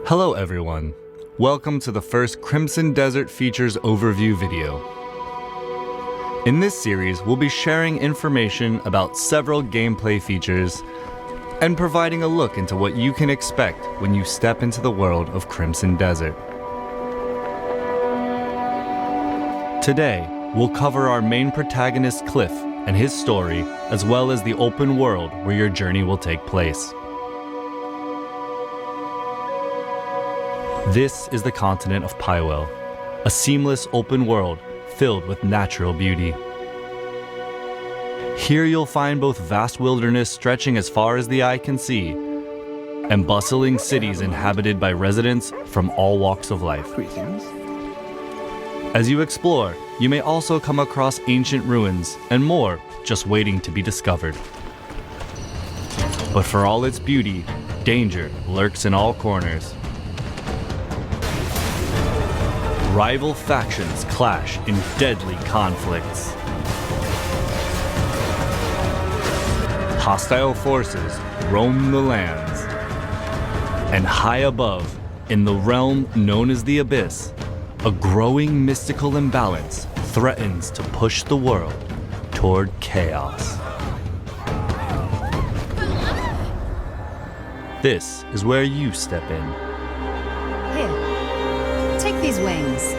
Hello everyone. Welcome to the first Crimson Desert Features overview video. In this series, we'll be sharing information about several gameplay features and providing a look into what you can expect when you step into the world of Crimson Desert. Today, we'll cover our main protagonist Cliff and his story, as well as the open world where your journey will take place. This is the continent of Pywell, a seamless open world filled with natural beauty. Here you'll find both vast wilderness stretching as far as the eye can see, and bustling cities inhabited by residents from all walks of life. As you explore, you may also come across ancient ruins and more just waiting to be discovered. But for all its beauty, danger lurks in all corners. Rival factions clash in deadly conflicts. Hostile forces roam the lands. And high above, in the realm known as the Abyss, a growing mystical imbalance threatens to push the world toward chaos. This is where you step in. Here, take these wings.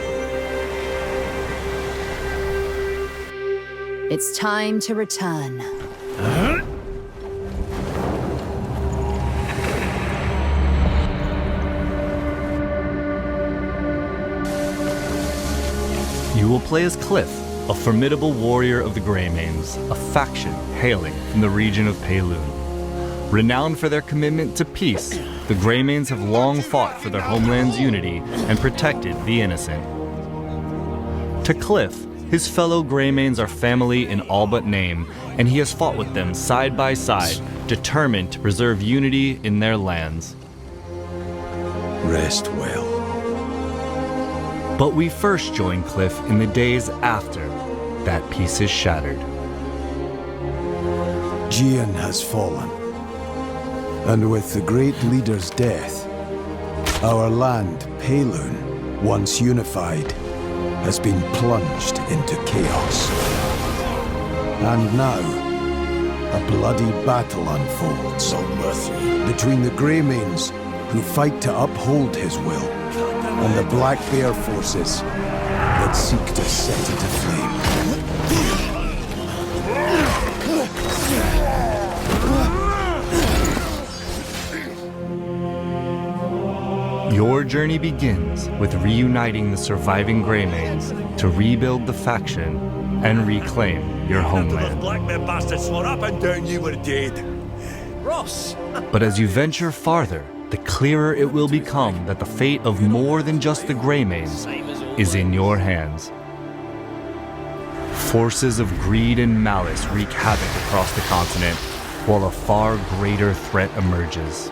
It's time to return. You will play as Cliff, a formidable warrior of the Greymanes, a faction hailing from the region of Payloon. Renowned for their commitment to peace, the Greymanes have long fought for their homeland's unity and protected the innocent. To Cliff, his fellow Greymanes are family in all but name, and he has fought with them side by side, determined to preserve unity in their lands. Rest well. But we first join Cliff in the days after that peace is shattered. Gian has fallen, and with the great leader's death, our land, Payloon, once unified, has been plunged into chaos. And now, a bloody battle unfolds between the Greymanes, who fight to uphold his will, and the Black Bear forces that seek to set it aflame. Your journey begins with reuniting the surviving Greymanes to rebuild the faction and reclaim your homeland. Black Bear bastards swore up and down you were dead. Ross! But as you venture farther, the clearer it will become that the fate of more than just the Greymanes is in your hands. Forces of greed and malice wreak havoc across the continent, while a far greater threat emerges.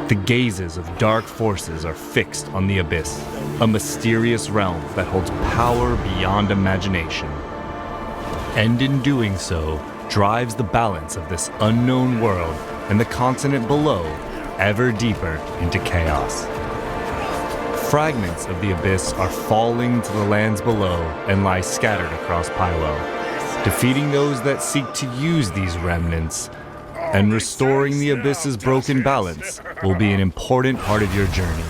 The gazes of dark forces are fixed on the Abyss, a mysterious realm that holds power beyond imagination. And in doing so, drives the balance of this unknown world and the continent below ever deeper into chaos. Fragments of the Abyss are falling to the lands below and lie scattered across Pywell. Defeating those that seek to use these remnants and restoring the Abyss's broken balance will be an important part of your journey.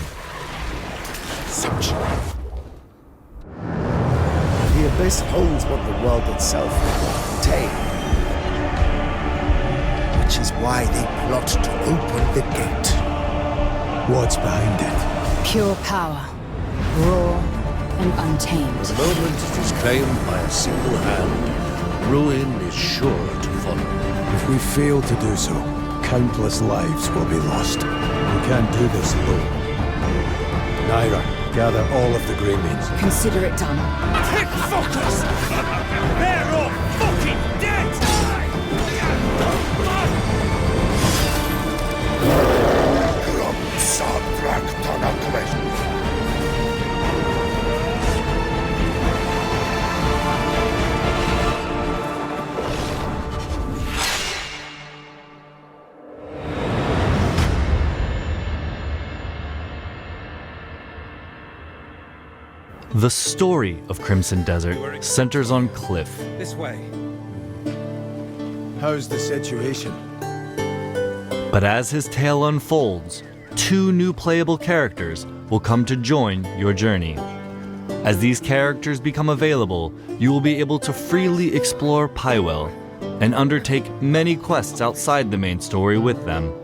The Abyss holds what the world itself will contain, which is why they plot to open the gate. What's behind it? Pure power, raw and untamed. The moment it is claimed by a single hand, ruin is sure to follow. If we fail to do so, countless lives will be lost. We can't do this alone. Naira, gather all of the Greymanes. Consider it done. Take focus! They're all fucking dead! The story of Crimson Desert centers on Cliff, This way. How's the situation? but as his tale unfolds, 2 new playable characters will come to join your journey. As these characters become available, you will be able to freely explore Pywell and undertake many quests outside the main story with them.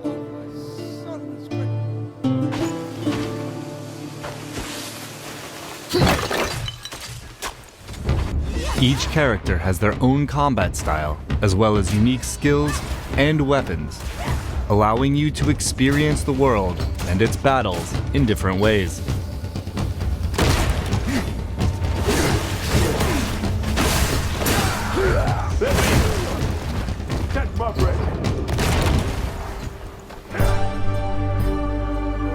Each character has their own combat style, as well as unique skills and weapons, allowing you to experience the world and its battles in different ways.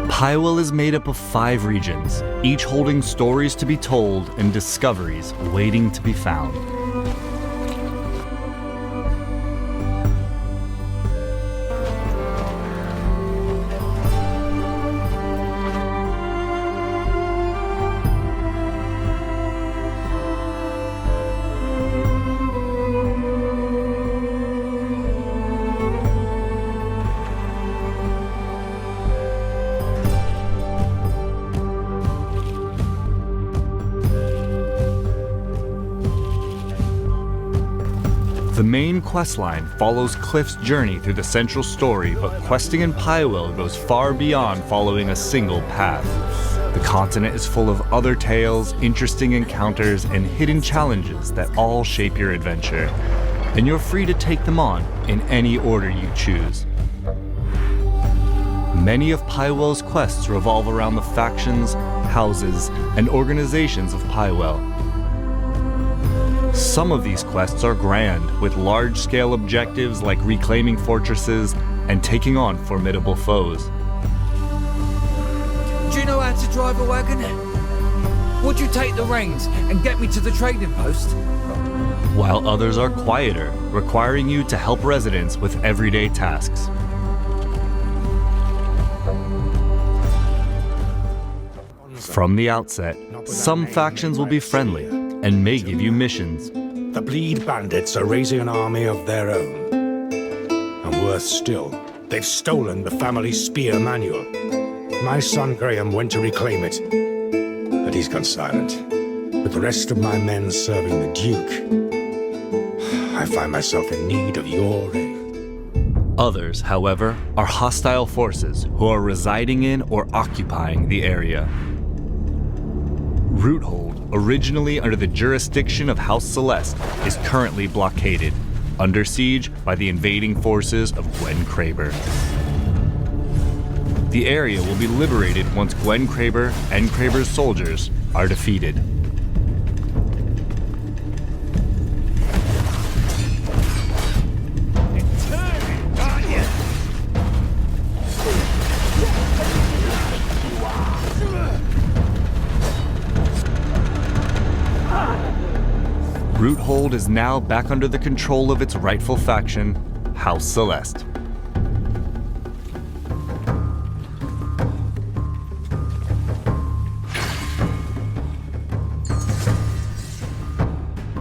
Pywell is made up of 5 regions, each holding stories to be told and discoveries waiting to be found. The main questline follows Cliff's journey through the central story, but questing in Pywell goes far beyond following a single path. The continent is full of other tales, interesting encounters, and hidden challenges that all shape your adventure, and you're free to take them on in any order you choose. Many of Pywell's quests revolve around the factions, houses, and organizations of Pywell. Some of these quests are grand, with large-scale objectives like reclaiming fortresses and taking on formidable foes. Do you know how to drive a wagon? Would you take the reins and get me to the trading post? While others are quieter, requiring you to help residents with everyday tasks. From the outset, some factions will be friendly and may give you missions. The Bleed Bandits are raising an army of their own. And worse still, they've stolen the family spear manual. My son Graham went to reclaim it, but he's gone silent. With the rest of my men serving the Duke, I find myself in need of your aid. Others, however, are hostile forces who are residing in or occupying the area. Roothold, originally under the jurisdiction of House Celeste, is currently blockaded, under siege by the invading forces of Gwen Kraber. The area will be liberated once Gwen Kraber and Kraber's soldiers are defeated. Roothold is now back under the control of its rightful faction, House Celeste.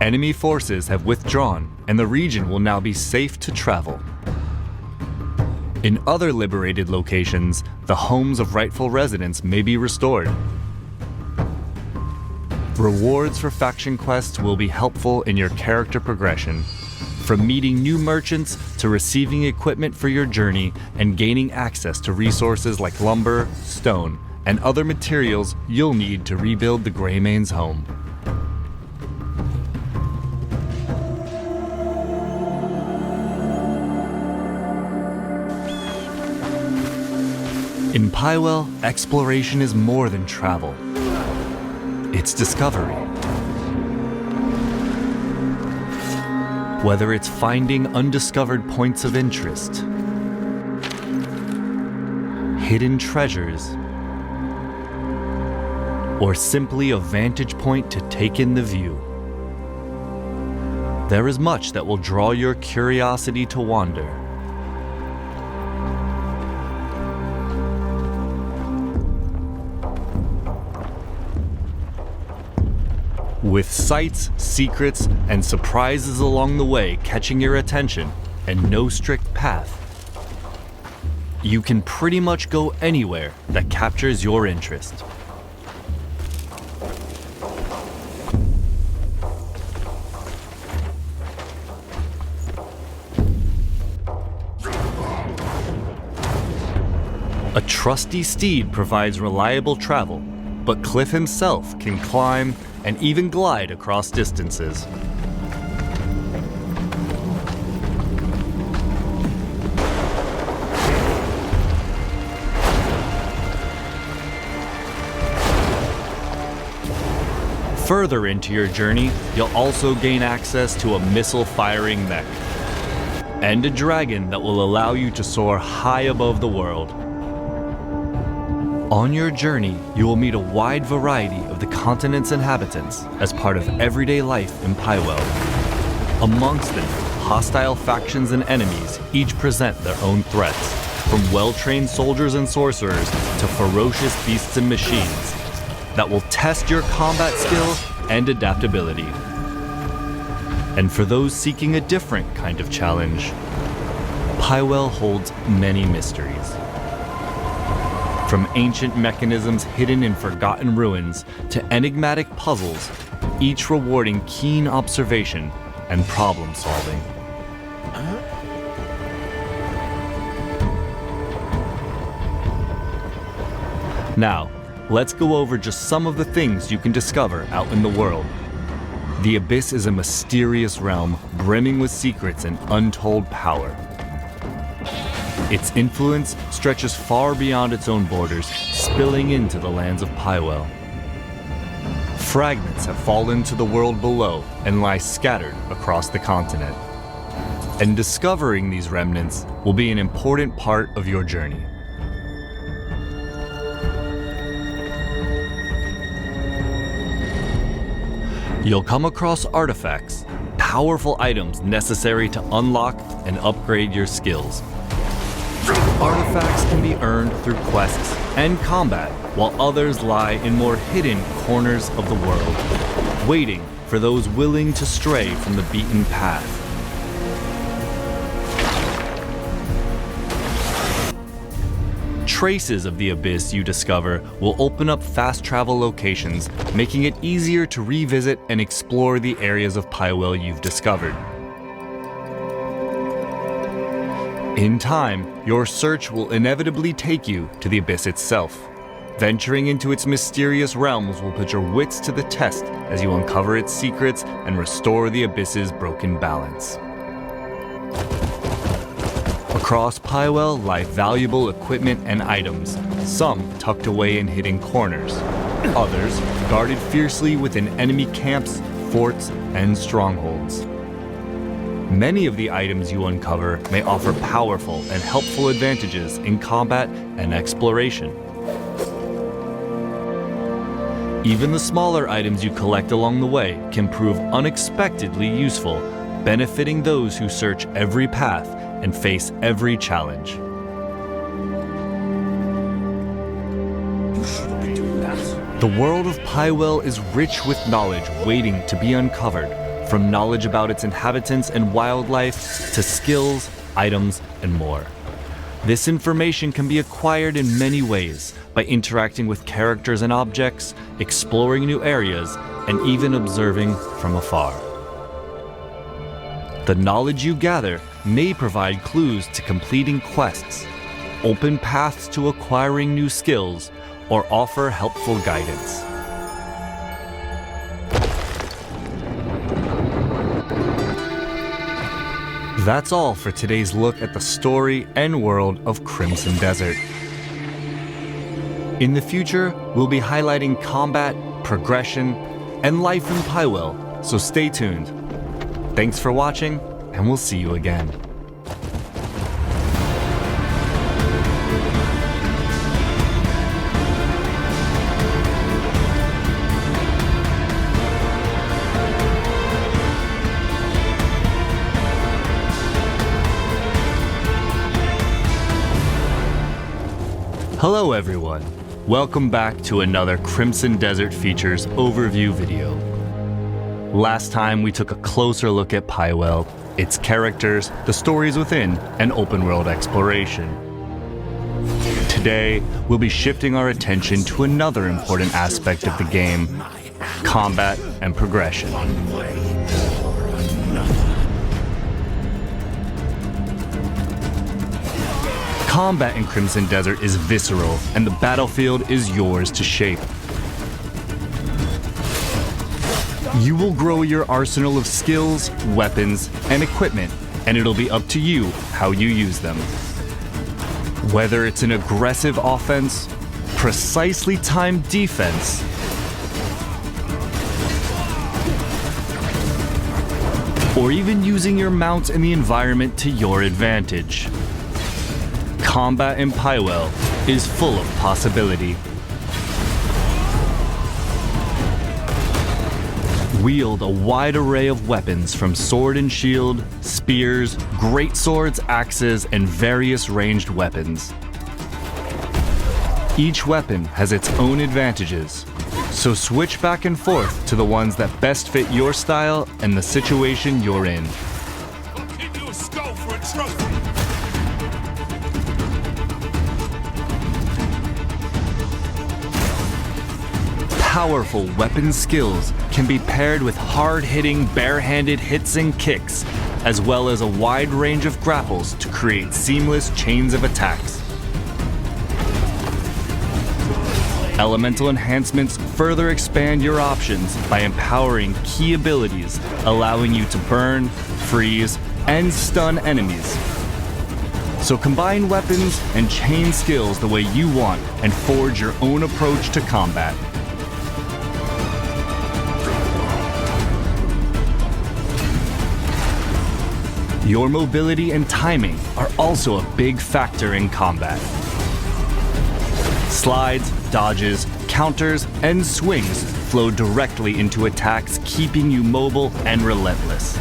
Enemy forces have withdrawn, and the region will now be safe to travel. In other liberated locations, the homes of rightful residents may be restored. Rewards for faction quests will be helpful in your character progression, from meeting new merchants to receiving equipment for your journey and gaining access to resources like lumber, stone, and other materials you'll need to rebuild the Greymane's home. In Pywell, exploration is more than travel. It's discovery. Whether it's finding undiscovered points of interest, hidden treasures, or simply a vantage point to take in the view, there is much that will draw your curiosity to wander. With sights, secrets, and surprises along the way catching your attention, and no strict path, you can pretty much go anywhere that captures your interest. A trusty steed provides reliable travel, but Cliff himself can climb and even glide across distances. Further into your journey, you'll also gain access to a missile-firing mech and a dragon that will allow you to soar high above the world. On your journey, you will meet a wide variety of the continent's inhabitants as part of everyday life in Pywell. Amongst them, hostile factions and enemies each present their own threats, from well-trained soldiers and sorcerers to ferocious beasts and machines that will test your combat skill and adaptability. And for those seeking a different kind of challenge, Pywell holds many mysteries. From ancient mechanisms hidden in forgotten ruins to enigmatic puzzles, each rewarding keen observation and problem solving. Now, let's go over just some of the things you can discover out in the world. The Abyss is a mysterious realm brimming with secrets and untold power. Its influence stretches far beyond its own borders, spilling into the lands of Pywell. Fragments have fallen to the world below and lie scattered across the continent. And discovering these remnants will be an important part of your journey. You'll come across artifacts, powerful items necessary to unlock and upgrade your skills. Artifacts can be earned through quests and combat, while others lie in more hidden corners of the world, waiting for those willing to stray from the beaten path. Traces of the Abyss you discover will open up fast travel locations, making it easier to revisit and explore the areas of Pywell you've discovered. In time, your search will inevitably take you to the Abyss itself. Venturing into its mysterious realms will put your wits to the test as you uncover its secrets and restore the Abyss's broken balance. Across Pywell lie valuable equipment and items, some tucked away in hidden corners, others guarded fiercely within enemy camps, forts, and strongholds. Many of the items you uncover may offer powerful and helpful advantages in combat and exploration. Even the smaller items you collect along the way can prove unexpectedly useful, benefiting those who search every path and face every challenge. The world of Pywell is rich with knowledge waiting to be uncovered, from knowledge about its inhabitants and wildlife to skills, items, and more. This information can be acquired in many ways, by interacting with characters and objects, exploring new areas, and even observing from afar. The knowledge you gather may provide clues to completing quests, open paths to acquiring new skills, or offer helpful guidance. That's all for today's look at the story and world of Crimson Desert. In the future, we'll be highlighting combat, progression, and life in Pywell, so stay tuned. Thanks for watching, and we'll see you again. Hello everyone, welcome back to another Crimson Desert Features overview video. Last time we took a closer look at Pywell, its characters, the stories within, and open-world exploration. Today, we'll be shifting our attention to another important aspect of the game: combat and progression. Combat in Crimson Desert is visceral, and the battlefield is yours to shape. You will grow your arsenal of skills, weapons, and equipment, and it'll be up to you how you use them. Whether it's an aggressive offense, precisely timed defense, or even using your mount and the environment to your advantage, combat in Pywell is full of possibility. Wield a wide array of weapons from sword and shield, spears, great swords, axes, and various ranged weapons. Each weapon has its own advantages, so switch back and forth to the ones that best fit your style and the situation you're in. I'll give you a skull for a trophy. Powerful weapon skills can be paired with hard-hitting, bare-handed hits and kicks, as well as a wide range of grapples to create seamless chains of attacks. Elemental enhancements further expand your options by empowering key abilities, allowing you to burn, freeze, and stun enemies. So combine weapons and chain skills the way you want and forge your own approach to combat. Your mobility and timing are also a big factor in combat. Slides, dodges, counters, and swings flow directly into attacks, keeping you mobile and relentless.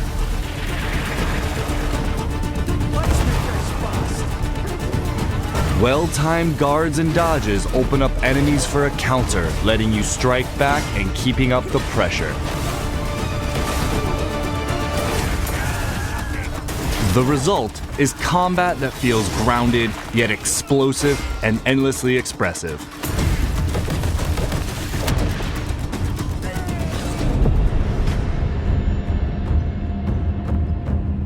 Well-timed guards and dodges open up enemies for a counter, letting you strike back and keeping up the pressure. The result is combat that feels grounded, yet explosive and endlessly expressive.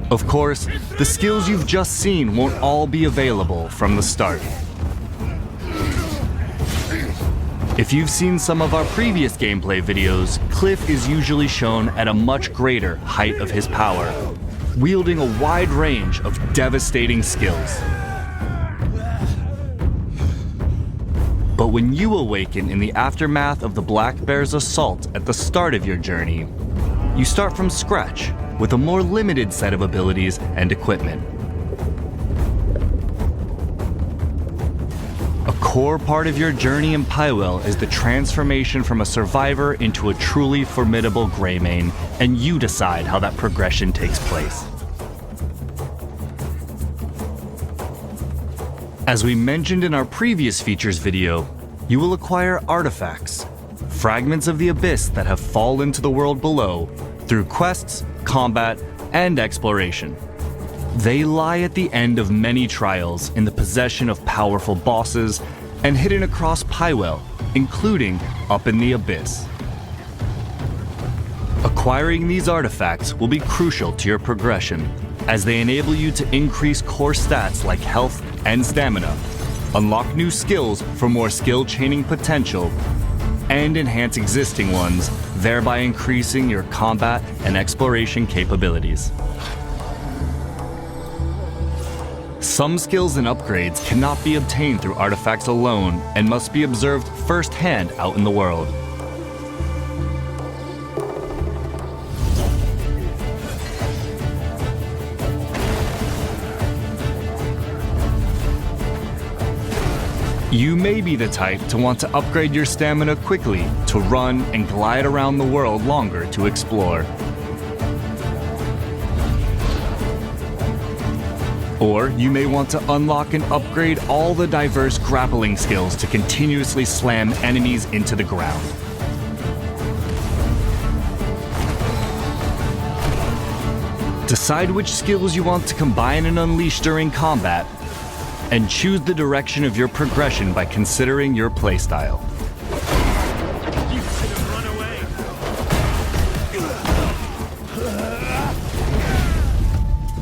Of course, the skills you've just seen won't all be available from the start. If you've seen some of our previous gameplay videos, Cliff is usually shown at a much greater height of his power, wielding a wide range of devastating skills. But when you awaken in the aftermath of the Black Bear's assault at the start of your journey, you start from scratch with a more limited set of abilities and equipment. A core part of your journey in Pywell is the transformation from a survivor into a truly formidable Greymane, and you decide how that progression takes place. As we mentioned in our previous features video, you will acquire artifacts, fragments of the Abyss that have fallen to the world below, through quests, combat, and exploration. They lie at the end of many trials in the possession of powerful bosses and hidden across Pywell, including up in the Abyss. Acquiring these artifacts will be crucial to your progression, as they enable you to increase core stats like health and stamina, unlock new skills for more skill chaining potential, and enhance existing ones, thereby increasing your combat and exploration capabilities. Some skills and upgrades cannot be obtained through artifacts alone and must be observed firsthand out in the world. You may be the type to want to upgrade your stamina quickly, to run and glide around the world longer to explore. Or you may want to unlock and upgrade all the diverse grappling skills to continuously slam enemies into the ground. Decide which skills you want to combine and unleash during combat, and choose the direction of your progression by considering your playstyle. You should have run away.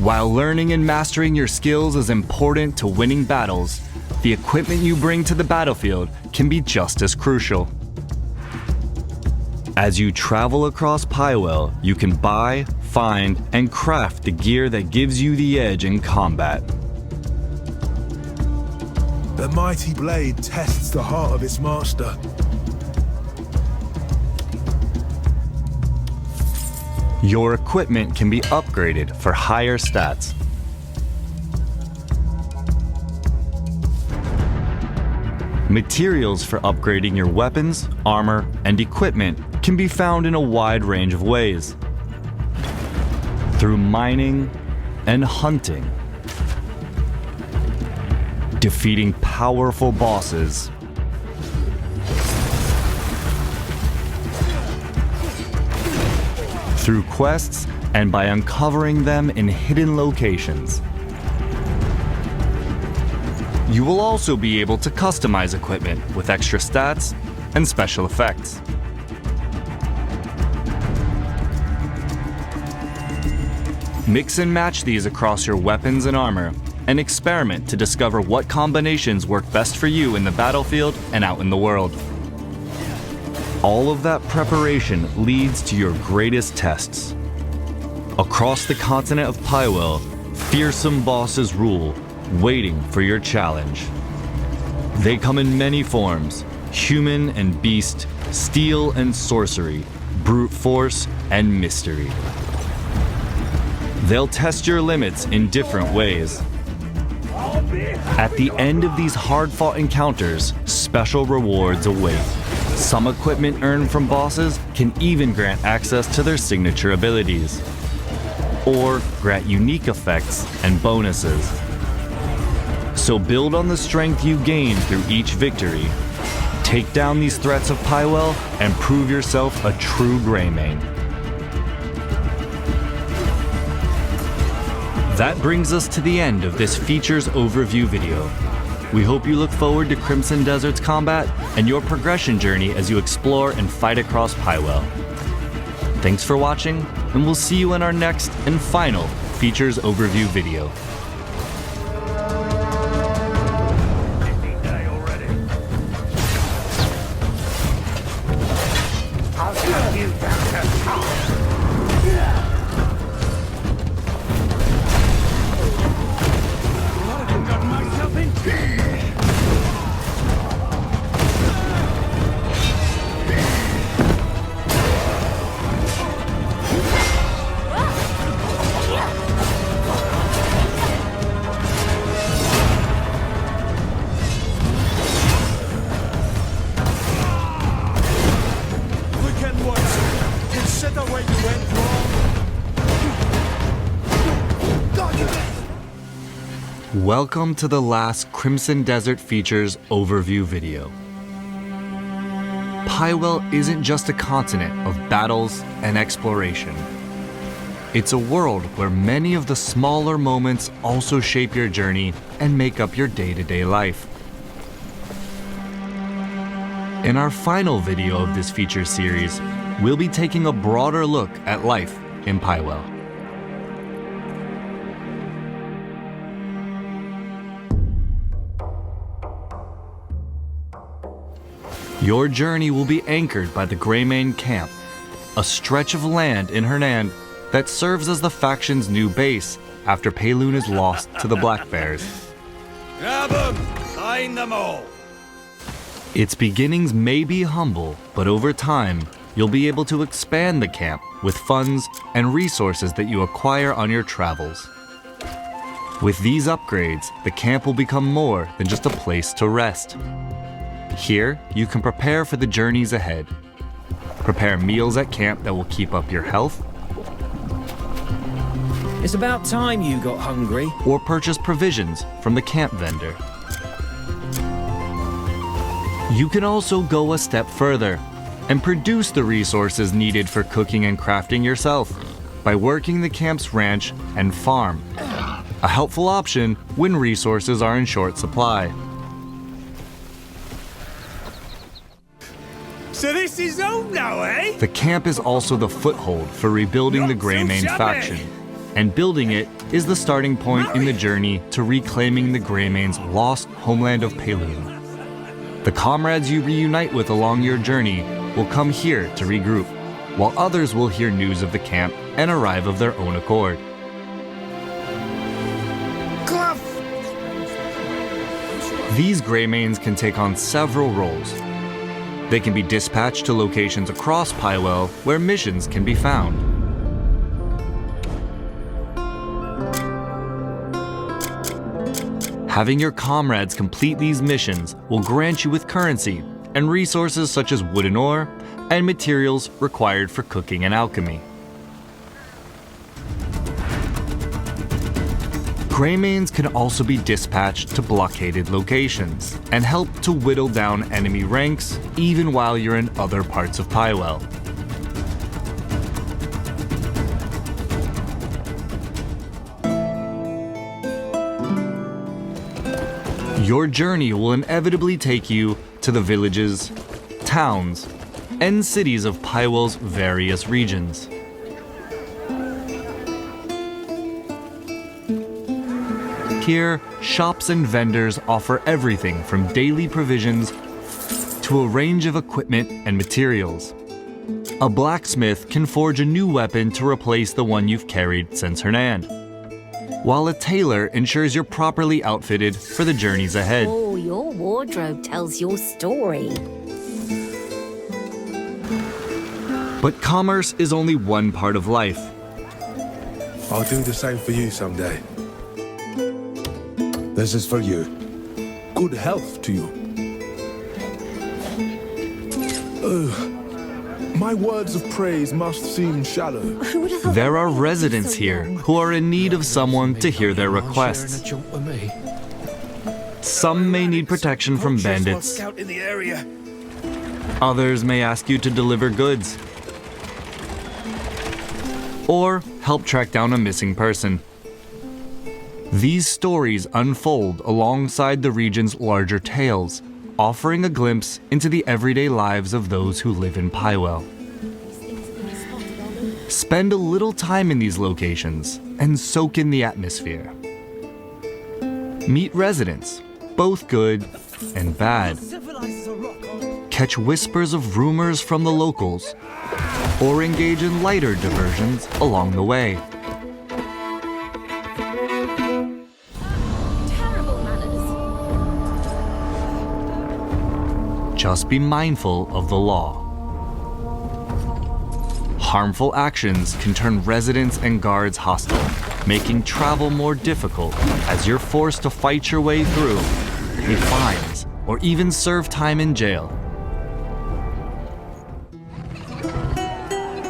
While learning and mastering your skills is important to winning battles, the equipment you bring to the battlefield can be just as crucial. As you travel across Pywell, you can buy, find, and craft the gear that gives you the edge in combat. The mighty blade tests the heart of its master. Your equipment can be upgraded for higher stats. Materials for upgrading your weapons, armor, and equipment can be found in a wide range of ways. Through mining and hunting, defeating powerful bosses, through quests, and by uncovering them in hidden locations. You will also be able to customize equipment with extra stats and special effects. Mix and match these across your weapons and armor, and experiment to discover what combinations work best for you in the battlefield and out in the world. All of that preparation leads to your greatest tests. Across the continent of Pywell, fearsome bosses rule, waiting for your challenge. They come in many forms: human and beast, steel and sorcery, brute force and mystery. They'll test your limits in different ways. At the end of these hard-fought encounters, special rewards await. Some equipment earned from bosses can even grant access to their signature abilities, or grant unique effects and bonuses. So build on the strength you gain through each victory. Take down these threats of Pywell and prove yourself a true Greymane. That brings us to the end of this features overview video. We hope you look forward to Crimson Desert's combat and your progression journey as you explore and fight across Pywell. Thanks for watching, and we'll see you in our next and final features overview video. Welcome to the last Crimson Desert Features overview video. Pywell isn't just a continent of battles and exploration. It's a world where many of the smaller moments also shape your journey and make up your day-to-day life. In our final video of this feature series, we'll be taking a broader look at life in Pywell. Your journey will be anchored by the Greymane Camp, a stretch of land in Hernand that serves as the faction's new base after Payloon is lost to the Black Bears. Grab them! Find them all! Its beginnings may be humble, but over time, you'll be able to expand the camp with funds and resources that you acquire on your travels. With these upgrades, the camp will become more than just a place to rest. Here, you can prepare for the journeys ahead. Prepare meals at camp that will keep up your health, It's about time you got hungry. or purchase provisions from the camp vendor. You can also go a step further and produce the resources needed for cooking and crafting yourself. by working the camp's ranch and farm. A helpful option when resources are in short supply. So this is home now, eh? The camp is also the foothold for rebuilding the Not so Greymane shabby. faction, and building it is the starting point in the journey to reclaiming the Greymane's lost homeland of Payloon. The comrades you reunite with along your journey will come here to regroup, while others will hear news of the camp and arrive of their own accord. These Greymanes can take on several roles. They can be dispatched to locations across Pywell where missions can be found. Having your comrades complete these missions will grant you with currency and resources such as wood and ore and materials required for cooking and alchemy. Greymanes can also be dispatched to blockaded locations and help to whittle down enemy ranks even while you're in other parts of Pywell. Your journey will inevitably take you to the villages, towns, and cities of Pywell's various regions. Here, shops and vendors offer everything from daily provisions to a range of equipment and materials. A blacksmith can forge a new weapon to replace the one you've carried since Hernand, while a tailor ensures you're properly outfitted for the journeys ahead. Oh, your wardrobe tells your story. But commerce is only one part of life. I'll do the same for you someday. This is for you. Good health to you. My words of praise must seem shallow. Who would have thought There are that would be residents so here long? who are in need of someone to hear their Sharing requests. a jump with me. Some may need protection from bandits. Scout in the area. Others may ask you to deliver goods. Or help track down a missing person. These stories unfold alongside the region's larger tales, offering a glimpse into the everyday lives of those who live in Pywell. Spend a little time in these locations and soak in the atmosphere. Meet residents, both good and bad. Catch whispers of rumors from the locals, or engage in lighter diversions along the way. Terrible manners. Just be mindful of the law. Harmful actions can turn residents and guards hostile, making travel more difficult as you're forced to fight your way through, pay fines, or even serve time in jail.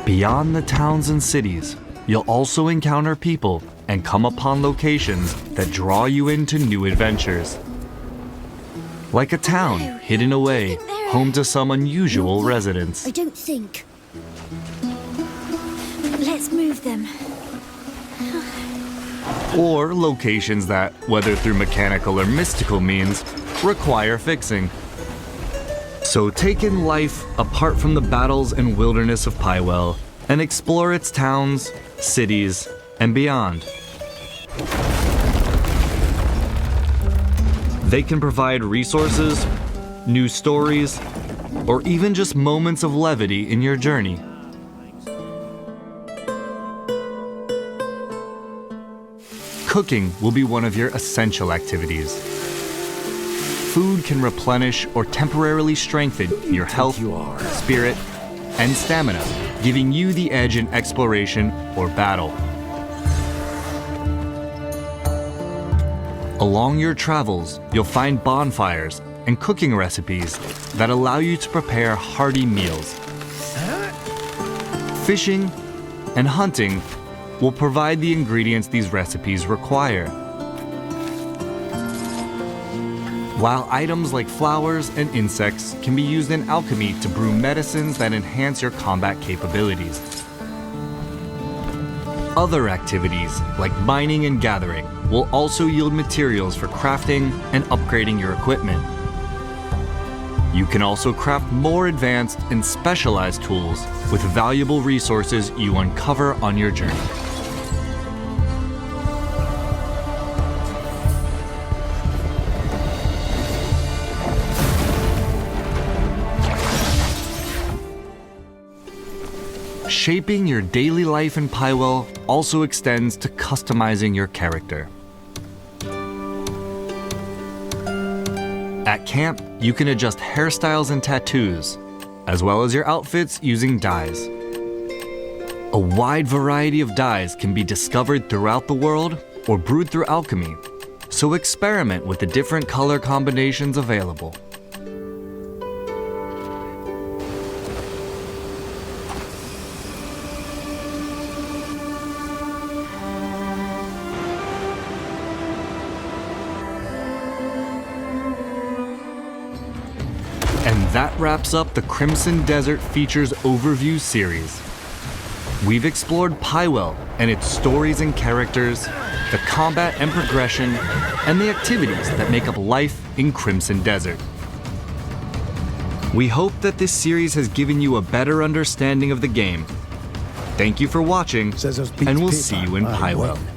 Beyond the towns and cities, you'll also encounter people and come upon locations that draw you into new adventures. Like a town hidden away, home to some unusual residents. I don't think. Let's move them. Or locations that, whether through mechanical or mystical means, require fixing. So take in life apart from the battles and wilderness of Pywell and explore its towns, cities, and beyond. They can provide resources, new stories, or even just moments of levity in your journey. Cooking will be one of your essential activities. Food can replenish or temporarily strengthen your health, spirit, and stamina, giving you the edge in exploration or battle. Along your travels, you'll find bonfires and cooking recipes that allow you to prepare hearty meals. Fishing and hunting will provide the ingredients these recipes require. While items like flowers and insects can be used in alchemy to brew medicines that enhance your combat capabilities. Other activities, like mining and gathering, will also yield materials for crafting and upgrading your equipment. You can also craft more advanced and specialized tools with valuable resources you uncover on your journey. Shaping your daily life in Pywell also extends to customizing your character. At camp, you can adjust hairstyles and tattoos, as well as your outfits using dyes. A wide variety of dyes can be discovered throughout the world or brewed through alchemy, so experiment with the different color combinations available. And that wraps up the Crimson Desert Features Overview series. We've explored Pywell and its stories and characters, the combat and progression, and the activities that make up life in Crimson Desert. We hope that this series has given you a better understanding of the game. Thank you for watching, Says there's big and we'll paper. see you in Aye, Pywell. win.